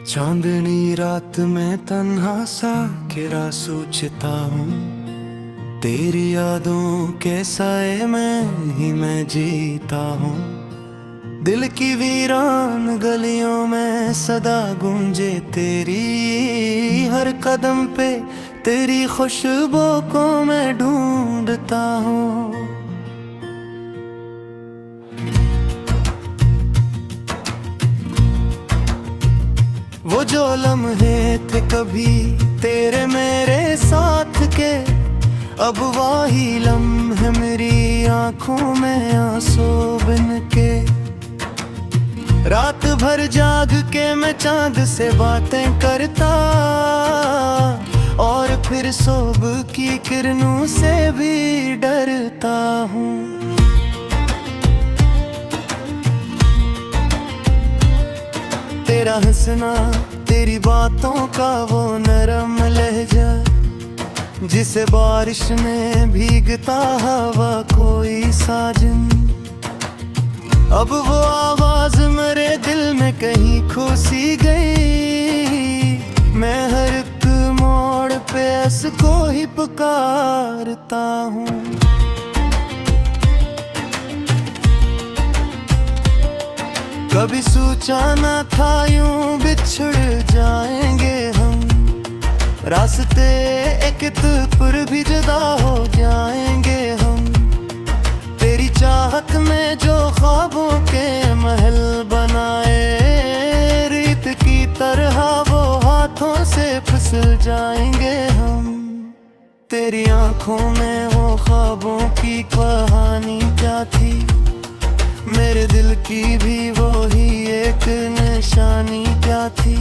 चांदनी रात में तन्हा सा गिरा सोचता हूँ, तेरी यादों के साए में ही मैं जीता हूँ। दिल की वीरान गलियों में सदा गूंजे तेरी, हर कदम पे तेरी खुशबू को मैं ढूंढता हूँ। वो जो लम्हे थे कभी तेरे मेरे साथ के, अब वही लम्हे मेरी आंखों में आंसू बिन के। रात भर जाग के मैं चांद से बातें करता, और फिर सुबह की किरणों से भी डरता हूँ। तेरा हंसना, तेरी बातों का वो नरम लहजा, जिसे बारिश में भीगता हवा कोई साजन। अब वो आवाज मेरे दिल में कहीं खो सी गई, मैं हर एक मोड़ पे उसको ही पुकारता हूँ। कभी सोचा न था यूं बिछड़ जाएंगे हम, रास्ते एक पर भी जुदा हो जाएंगे हम। तेरी चाहत में जो ख्वाबों के महल बनाए, रेत की तरह वो हाथों से फिसल जाएंगे हम। तेरी आंखों में वो ख्वाबों की कहानी क्या थी, मेरे दिल की भी वो ही एक निशानी क्या थी।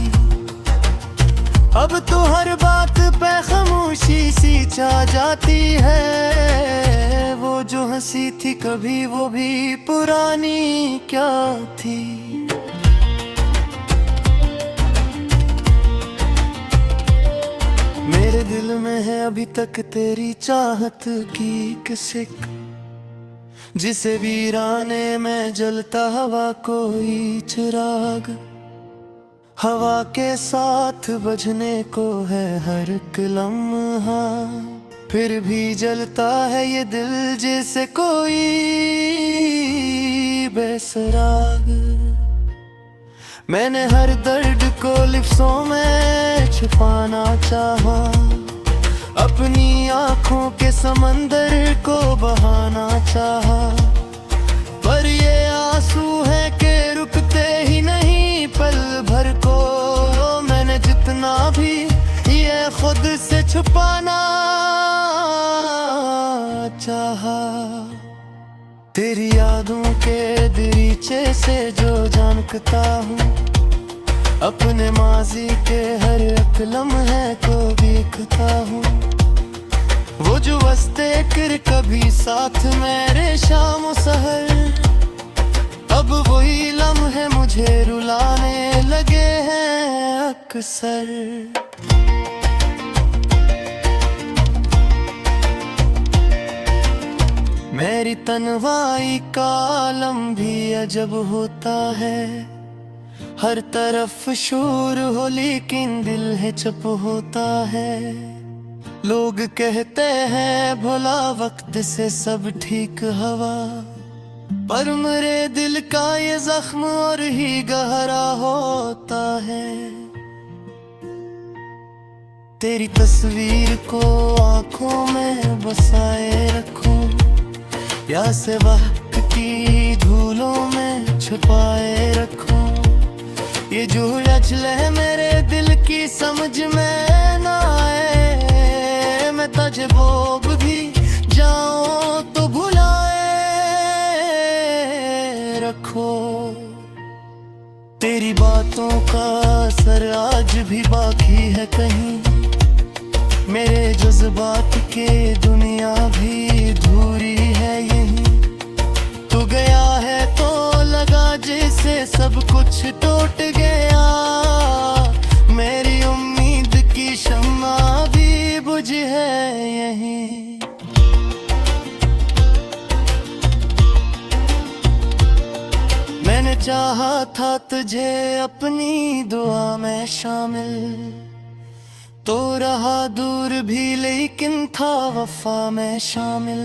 अब तो हर बात पे खामोशी सी छा जाती है, वो जो हंसी थी कभी वो भी पुरानी क्या थी। मेरे दिल में है अभी तक तेरी चाहत की किसिक, जिसे वीराने में जलता हवा कोई चिराग। हवा के साथ बजने को है हर एक लम्हा, फिर भी जलता है ये दिल जैसे कोई बेसराग। मैंने हर दर्द को लिफ्ज़ों में छुपाना चाहा, अपनी आँखों के समंदर को बहाना चाहा, पर ये आंसू है कि रुकते ही नहीं पल भर को। मैंने जितना भी ये खुद से छुपाना चाहा, तेरी यादों के दरीचे से जो जानता हूँ, अपने माजी के हर एक लम्हे को देखता हूँ। वो जो वस्ते कर कभी साथ मेरे शाम सहर, अब वही लम्हे मुझे रुलाने लगे हैं अक्सर। मेरी तन्हाई का आलम भी अजब होता है, हर तरफ शोर हो लेकिन दिल है चुप होता है। लोग कहते हैं भला वक्त से सब ठीक हवा, पर मेरे दिल का ये जख्म और ही गहरा होता है। तेरी तस्वीर को आंखों में बसाए रखूं, या से वक्त की धूलों में छुपाए रखूं। ये जो उलझन मेरे दिल की समझ में ना आए, मैं तुझे भूल भी जाऊं तो भुलाए रखो। तेरी बातों का असर आज भी बाकी है कहीं, मेरे जज्बात के दुनिया भी अधूरी है यहीं। तू गया है तो लगा जैसे सब कुछ टूट गया, मेरी उम्मीद की शम्मा भी बुझ है यहीं। मैंने चाहा था तुझे अपनी दुआ में शामिल, तो रहा दूर भी लेकिन था वफा में शामिल।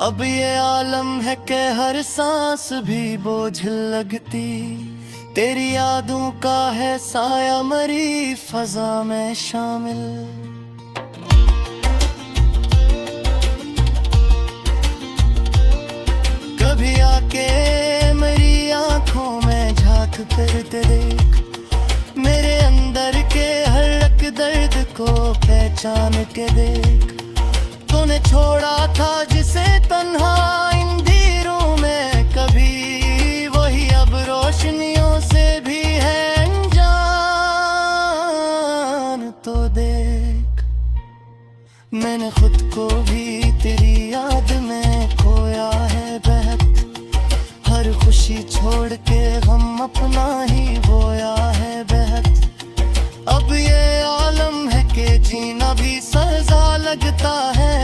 अब ये आलम है कि हर सांस भी बोझ लगती, तेरी यादों का है साया मरी फजा में शामिल। कभी आके मेरी आंखों में झांक कर देख, मेरे अंदर के हड़क दर्द को पहचान के देख। तूने छोड़ा था जिसे तन्हा इन धीरों में कभी, वही अब रोशनियों से भी है अनजान। तो देख मैंने खुद को भी तेरी याद में खोया है बहक, हर खुशी छोड़ के गम अपना ही बोया है बहक। अब ये आलम है कि जीना भी सजा लगता है,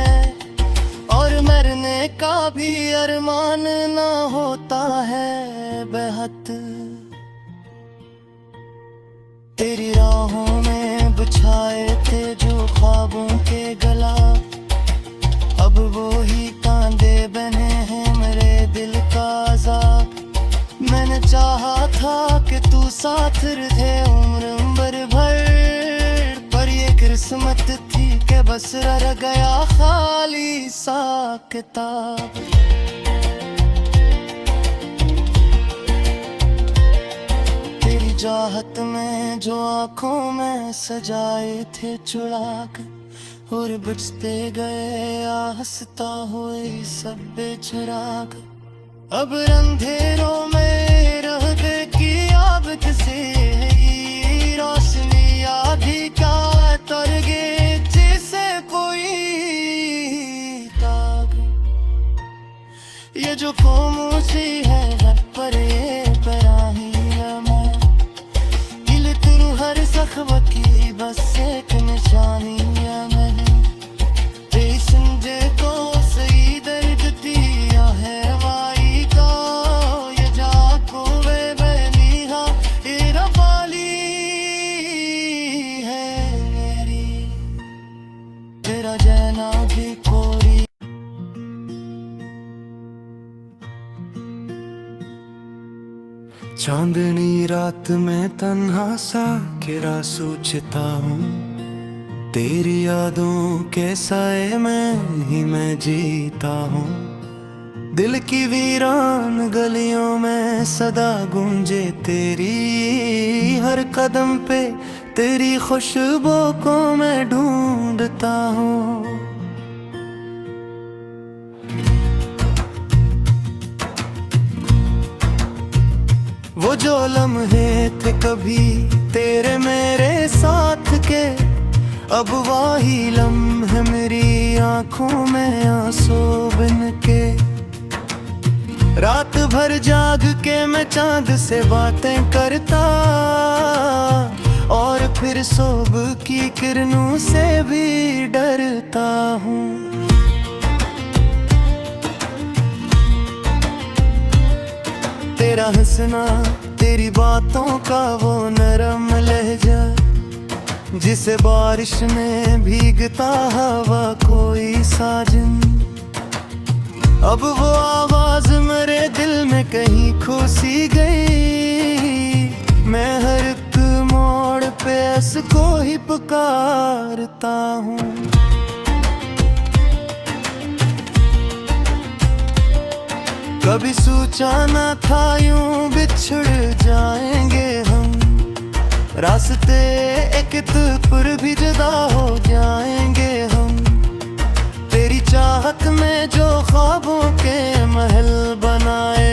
और मरने का भी अरमान ना होता है बेहद। तेरी राहों में बिछाए थे जो ख्वाबों के गला, अब वो ही कांधे बने हैं मेरे दिल का अज़ाब। मैंने चाहा था कि तू साथ रहे उम्र भर, पर ये किस्मत थी कि बस रह गया खाली सा किताब। तेरी चाहत में जो आंखों में सजाए थे चुराग, और बुझते गए हंसता हुए सब बेचिराग। अब अंधेरों में रह गए कि अब किसे रोशनी आधी का तर गए जैसे कोई दाग। ये जो खामोशी है रब पर ये पराही है मैं, दिल तुरु हर सख्व की बस एक निशानी है मैंने। बेसंजे को सही दर्द दिया है वाई का, ये जाको वे बनीहा तेरा पाली है मेरी, तेरा जैना भी कोरी। चांदनी रात में तन्हा सा गिरा सोचता हूँ, तेरी यादों के साए में ही मैं जीता हूँ। दिल की वीरान गलियों में सदा गूंजे तेरी, हर कदम पे तेरी खुशबू को मैं ढूंढता हूँ। वो जो लम्हे थे कभी तेरे मेरे साथ के, अब वही लम्हे मेरी आंखों में आंसू बिन के। रात भर जाग के मैं चांद से बातें करता, और फिर सुबह की किरणों से भी डरता हूँ। तेरा हंसना, तेरी बातों का वो नरम लहजा, जिसे बारिश में भीगता हवा कोई साजन। अब वो आवाज मेरे दिल में कहीं खो सी गई, मैं हर एक मोड़ पे इसको ही पुकारता हूँ। कभी सोचा न था यूं बिछड़ जाएंगे हम, रास्ते एक पर भी जुदा हो जाएंगे हम। तेरी चाहत में जो ख्वाबों के महल बनाए,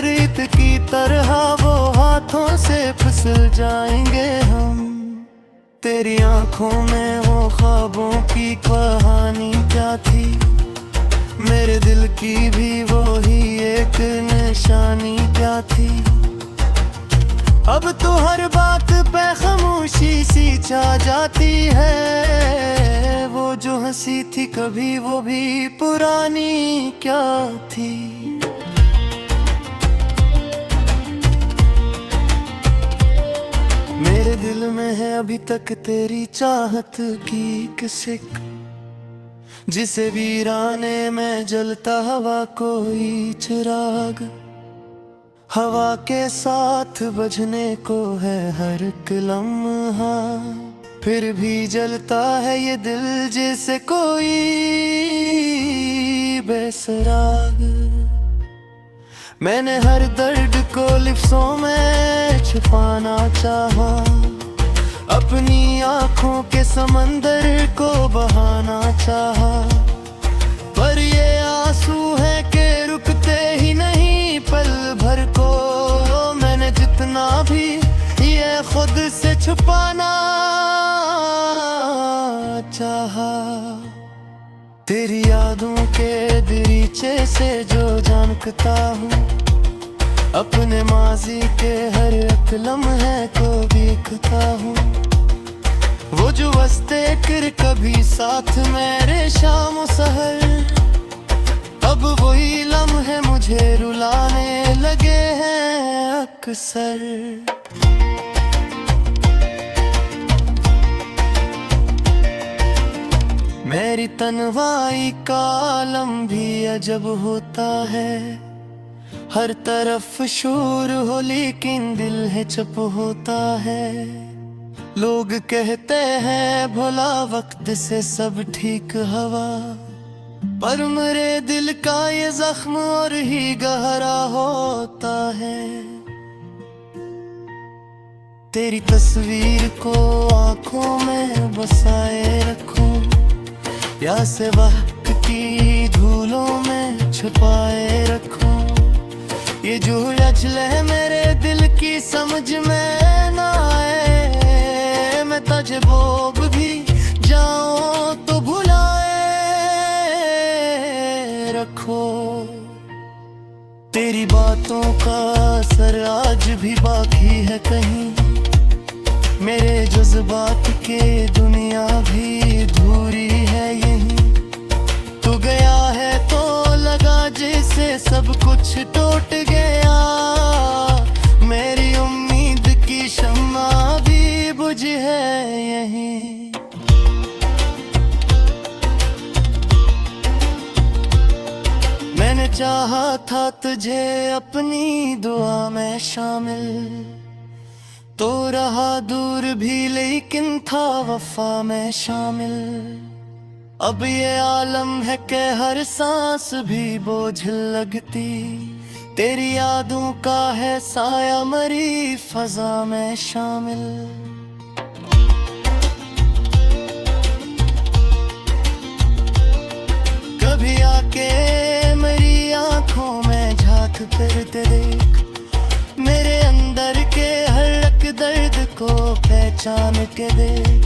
रीत की तरह वो हाथों से फिसल जाएंगे हम। तेरी आंखों में वो ख्वाबों की कहानी क्या थी, मेरे दिल की भी वो ही एक निशानी क्या थी। अब तो हर बात पे खामोशी सी छा जाती है, वो जो हंसी थी कभी वो भी पुरानी क्या थी। दिल में है अभी तक तेरी चाहत की किसिक, जिसे वीराने में जलता हवा कोई चिराग। हवा के साथ बजने को है हर एक लम्हा, फिर भी जलता है ये दिल जैसे कोई बेसराग। मैंने हर दर्द को लिफ्ज़ों में छुपाना चाहा, अपनी आँखों के समंदर को बहाना चाहा, पर ये आंसू है कि रुकते ही नहीं पल भर को। मैंने जितना भी ये खुद से छुपाना चाहा, तेरी यादों के दरीचे से जो जानता हूँ, अपने माजी के हर एक लम्हे को देखता हूँ। वो जो वस्ते कर कभी साथ मेरे शाम सहर, अब वही लम्हे मुझे रुलाने लगे हैं अक्सर। मेरी तन्हाई का आलम भी अजब होता है, हर तरफ शोर हो लेकिन दिल है चुप होता है। लोग कहते हैं भला वक्त से सब ठीक हवा, पर मेरे दिल का ये जख्म और ही गहरा होता है। तेरी तस्वीर को आंखों में बसाए रखूं, या से वक्त की धूलों में छुपाए रखूं। ये जो अजले मेरे दिल की समझ में ना आए, मैं तुझे बोब भी जाऊं तो भुलाए रखो। तेरी बातों का असर आज भी बाकी है कहीं, मेरे जज्बात के दुनिया भी धूरी है यहीं। तू गया है तो लगा जैसे सब कुछ टूट गया, मेरी उम्मीद की शम्मा भी बुझ है यहीं। मैंने चाहा था तुझे अपनी दुआ में शामिल, तो रहा दूर भी लेकिन था वफा में शामिल। अब ये आलम है कि हर सांस भी बोझ लगती, तेरी यादों का है साया मरी फजा में शामिल। कभी आके मेरी आंखों में झांक कर देख, मेरे अंदर के हर एक दर्द को पहचान के देख।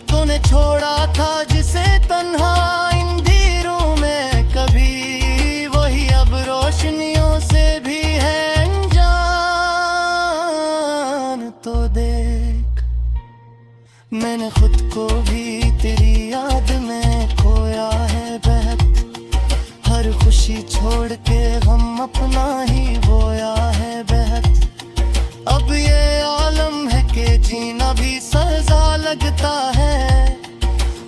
तूने छोड़ा था जिसे तन्हा इन धीरों में कभी, वही अब रोशनियों से भी है अनजान। तो देख, मैंने खुद को भी तेरी याद में खोया है बहक, हर खुशी छोड़ के गम अपना ही बोया है बहक। अब ये आलम है कि जीना भी सजा लगता है,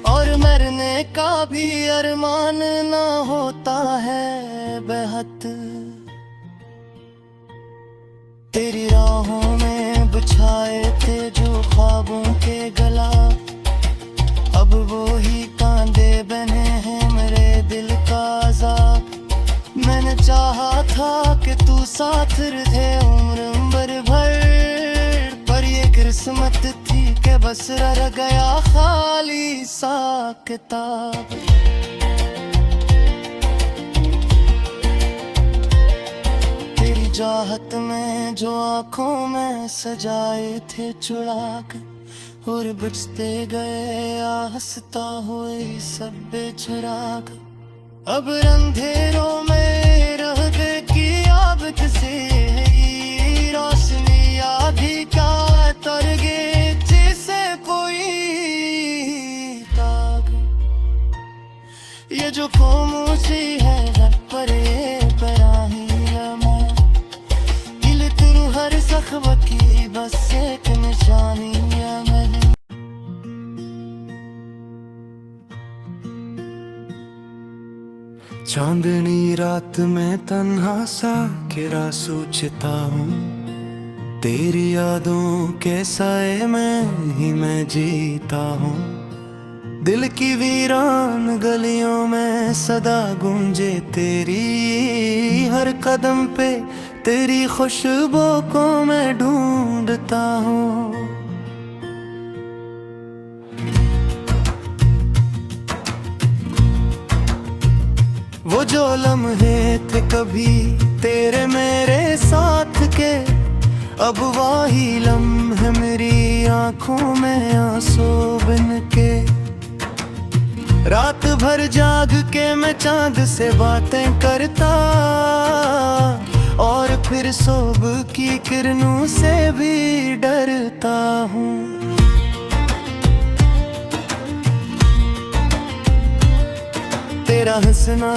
और मरने का भी अरमान ना होता है बेहद। तेरी राहों में बिछाए थे जो ख्वाबों के गला, अब वो ही कांधे बने हैं मेरे दिल का अज़ाब। मैंने चाहा था कि तू साथ रहे उम्र भर, पर ये किस्मत थी कि बस रह गया खाली सा किताब। तेरी चाहत में जो आंखों में सजाए थे चुराग, और बुझते गए हंसता हुए सब बेचराग। अब अंधेरों में रह गए कि अब किसे रोशनी आधी का तर गए जैसे कोई ताग। ये जो खामोशी है रब परे पराहिया में, दिल तुरु हर सखब की बस एक निशानिया। चांदनी रात में तन्हा सा गिरा सोचता हूँ, तेरी यादों के साए में ही मैं जीता हूँ। दिल की वीरान गलियों में सदा गूंजे तेरी, हर कदम पे तेरी खुशबू को मैं ढूंढता हूँ। वो जो लम्हे थे कभी तेरे मेरे साथ के, अब वही लम्हे मेरी आंखों में आंसू बिन के। रात भर जाग के मैं चांद से बातें करता, और फिर सुबह की किरणों से भी डरता हूँ। तेरा हंसना,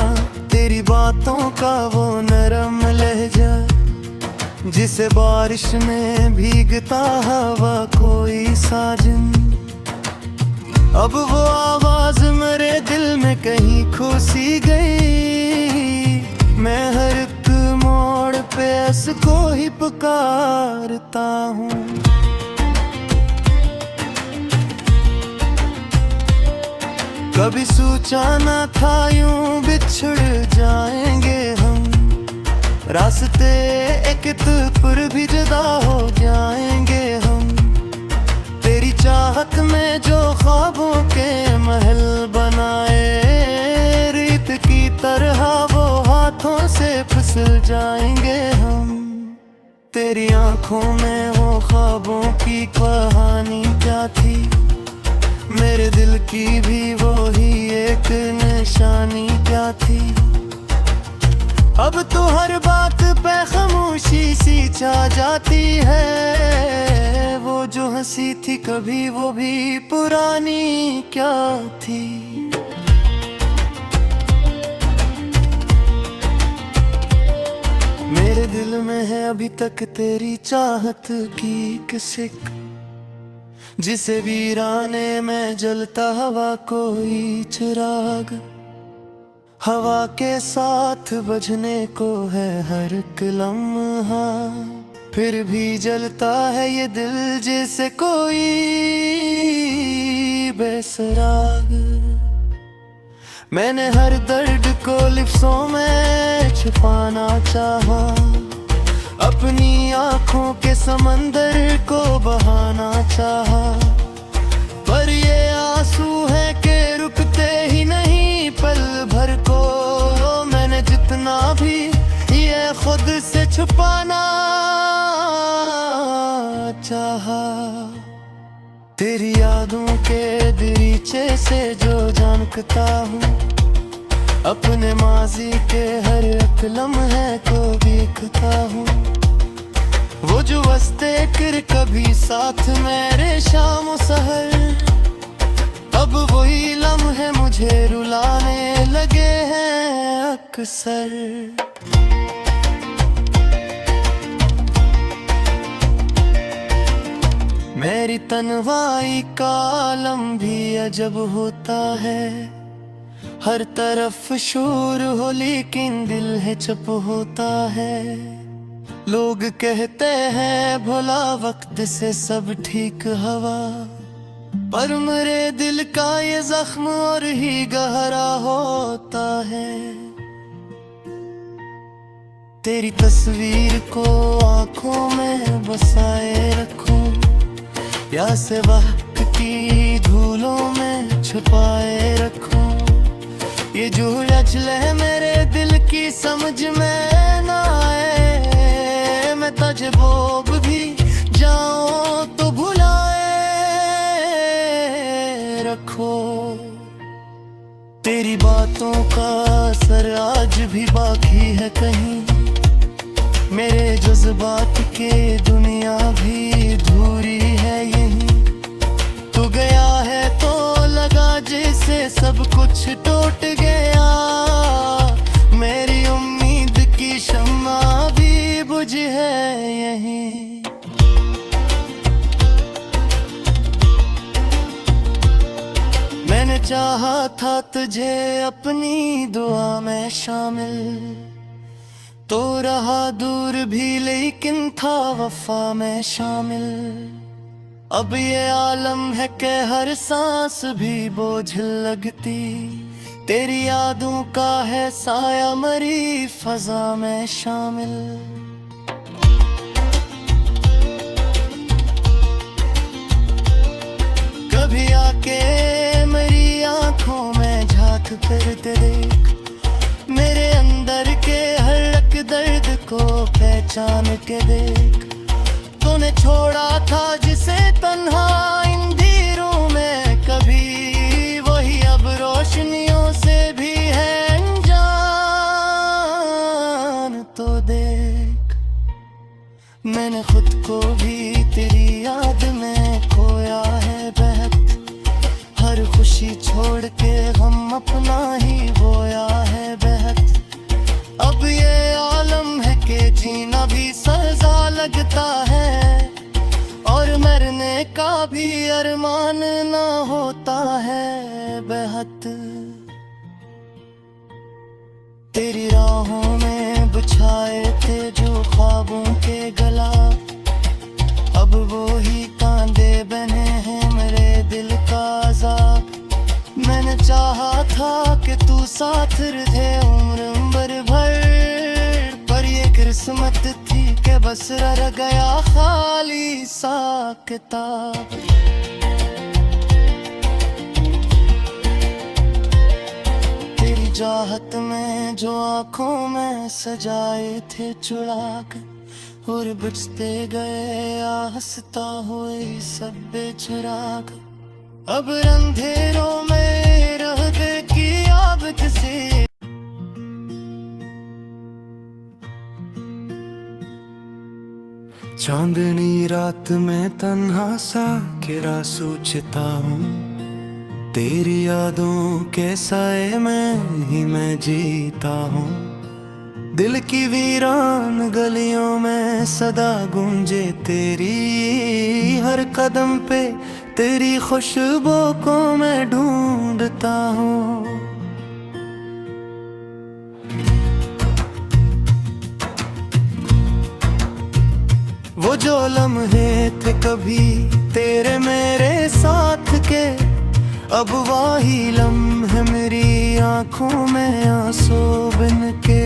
तेरी बातों का वो नरम लहजा, जिसे बारिश में भीगता हवा कोई साजन। अब वो आवाज मेरे दिल में कहीं खो सी गई, मैं हर एक मोड़ पे उसको ही पुकारता हूँ। कभी सोचा न था यूं बिछड़ जाएंगे हम, रास्ते एक पर भी जुदा हो जाएंगे हम। तेरी चाहत में जो ख्वाबों के महल बनाए, रेत की तरह वो हाथों से फिसल जाएंगे हम। तेरी आंखों में वो ख्वाबों की कहानी क्या थी, मेरे दिल की भी वो ही एक निशानी क्या थी। अब तो हर बात पे खामोशी सी छा जाती है, वो जो हंसी थी कभी वो भी पुरानी क्या थी। मेरे दिल में है अभी तक तेरी चाहत की किसिक, जिसे वीराने में जलता हवा कोई चिराग। हवा के साथ बजने को है हर एक लम्हा, फिर भी जलता है ये दिल जैसे कोई बेसराग। मैंने हर दर्द को लिफ्ज़ों में छुपाना चाहा, अपनी आंखों के समंदर को बहाना चाहा, पर ये आंसू है कि रुकते ही नहीं पल भर को। मैंने जितना भी ये खुद से छुपाना चाहा, तेरी यादों के दरीचे से जो जानता हूँ, अपने माजी के हर एक लम्हे को देखता हूँ। वो जो वस्ते कर कभी साथ मेरे शाम सहर, अब वही लम्हे मुझे रुलाने लगे हैं अक्सर। मेरी तन्हाई का आलम भी अजब होता है, हर तरफ शोर हो लेकिन दिल है चुप होता है। लोग कहते हैं भला वक्त से सब ठीक हवा, पर मेरे दिल का ये जख्म और ही गहरा होता है। तेरी तस्वीर को आंखों में बसाए रखूं, या से वक्त की धूलों में छुपाए रखूं। ये जो उलझन मेरे दिल की समझ में ना आए, मैं तुझे बोब भी जाऊं तो भुलाए रखो। तेरी बातों का असर आज भी बाकी है कहीं, मेरे जज्बात के दुनिया भी अधूरी है यहीं। तू गया है तो लगा जैसे सब कुछ टूट गया, मेरी उम्मीद की शम्मा भी बुझ है यहीं। मैंने चाहा था तुझे अपनी दुआ में शामिल, तो रहा दूर भी लेकिन था वफा में शामिल। अब ये आलम है कि हर सांस भी बोझ लगती, तेरी यादों का है साया मरी फजा में शामिल। कभी आके मेरी आंखों में झांक कर देख, मेरे अंदर के हर दर्द को पहचान के देख। तूने छोड़ा था जिसे तन्हा इन धीरों में कभी, वही अब रोशनियों से भी है अनजान। तो देख मैंने खुद को भी तेरी याद में खोया है बहक, हर खुशी छोड़ के गम अपना ही बोया है बहक। अब ये आलम है कि जीना भी सजा लगता है, और मरने का भी अरमान ना होता है बेहद। तेरी राहों में बिछाए थे जो ख्वाबों के गला, अब वो ही कांधे बने हैं मेरे दिल का अज़ाब। मैंने चाहा था कि तू साथ रहे उम्र भर, पर ये किस्मत थी कि बस रह गया खाली सा किताब। तेरी चाहत में जो आंखों में सजाए थे चुराग, और बुझते गए हंसता हुए सब बेचराग। अब अंधेरों में रह गए कि अब किसी चांदनी रात में तन्हा सा गिरा सोचता हूँ, तेरी यादों के साए में ही मैं जीता हूँ। दिल की वीरान गलियों में सदा गूंजे तेरी, हर कदम पे तेरी खुशबू को मैं ढूंढता हूँ। वो जो लम्हे थे कभी तेरे मेरे साथ के, अब वही लम्हे मेरी आंखों में आंसू बिन के।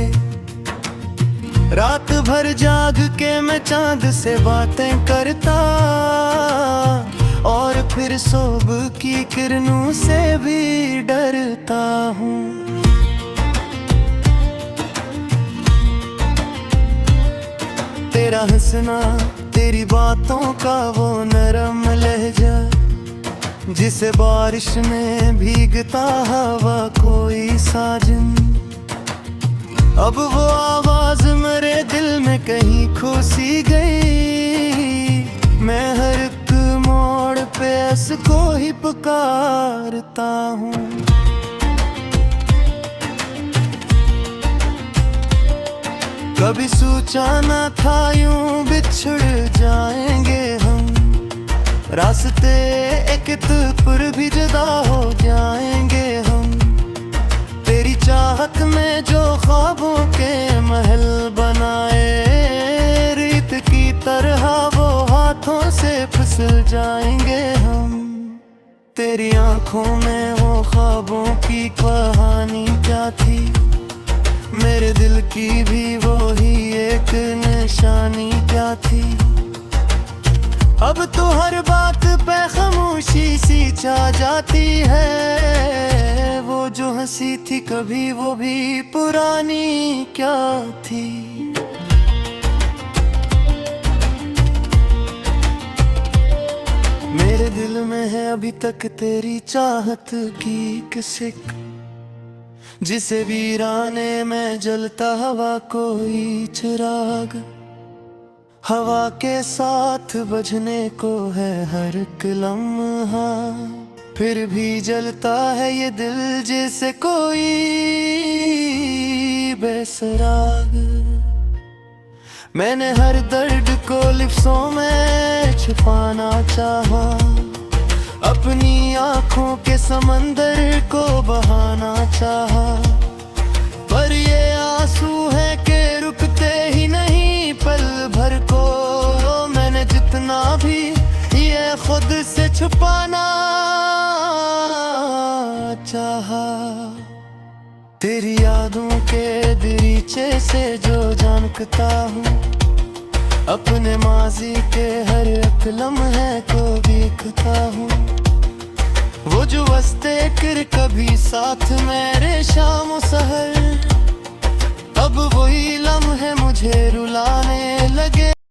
रात भर जाग के मैं चांद से बातें करता, और फिर सुबह की किरणों से भी डरता हूँ। तेरा हंसना, तेरी बातों का वो नरम लहजा, जिसे बारिश में भीगता हवा कोई साजन। अब वो आवाज मेरे दिल में कहीं खो सी गई, मैं हर एक मोड़ पे उसको ही पुकारता हूँ। कभी सोचा न था यूं बिछड़ जाएंगे हम, रास्ते एक पर भी जुदा हो जाएंगे हम। तेरी चाहत में जो ख्वाबों के महल बनाए, रीत की तरह वो हाथों से फिसल जाएंगे हम। तेरी आंखों में वो ख्वाबों की कहानी क्या थी, मेरे दिल की भी वो ही एक निशानी क्या थी। अब तो हर बात पे खामोशी सी छा जाती है, वो जो हंसी थी कभी वो भी पुरानी क्या थी। मेरे दिल में है अभी तक तेरी चाहत की किसिक, जिसे वीराने में जलता हवा कोई चिराग। हवा के साथ बजने को है हर एक लम्हा, फिर भी जलता है ये दिल जैसे कोई बेसराग। मैंने हर दर्द को लिफ्ज़ों में छुपाना चाहा, अपनी आंखों के समंदर को बहाना चाहा, पर ये आंसू है कि रुकते ही नहीं पल भर को। मैंने जितना भी ये खुद से छुपाना चाहा, तेरी यादों के दरीचे से जो जानता हूँ, अपने माजी के हर एक लम्हे को देखता हूँ। वो जो वस्ते कर कभी साथ मेरे शाम सहर, अब वही लम्हे मुझे रुलाने लगे।